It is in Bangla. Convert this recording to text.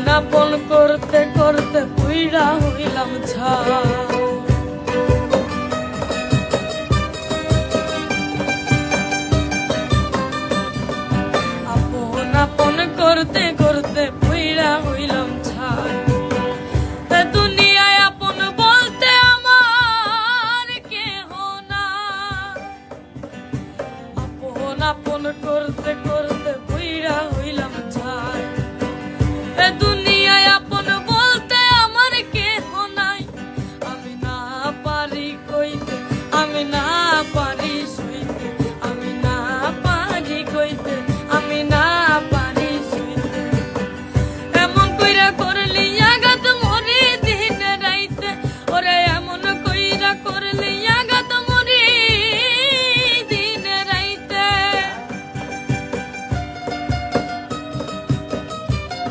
আপন করতে করতে পুইরা হইলাম ছাই। আপন আপন করতে করতে পুইরা হইলাম ছাই। দুনিয়ায় আপন বলতে আমার কেহ না। আপন আপন করতে করতে পুইরা হইলাম ছাই।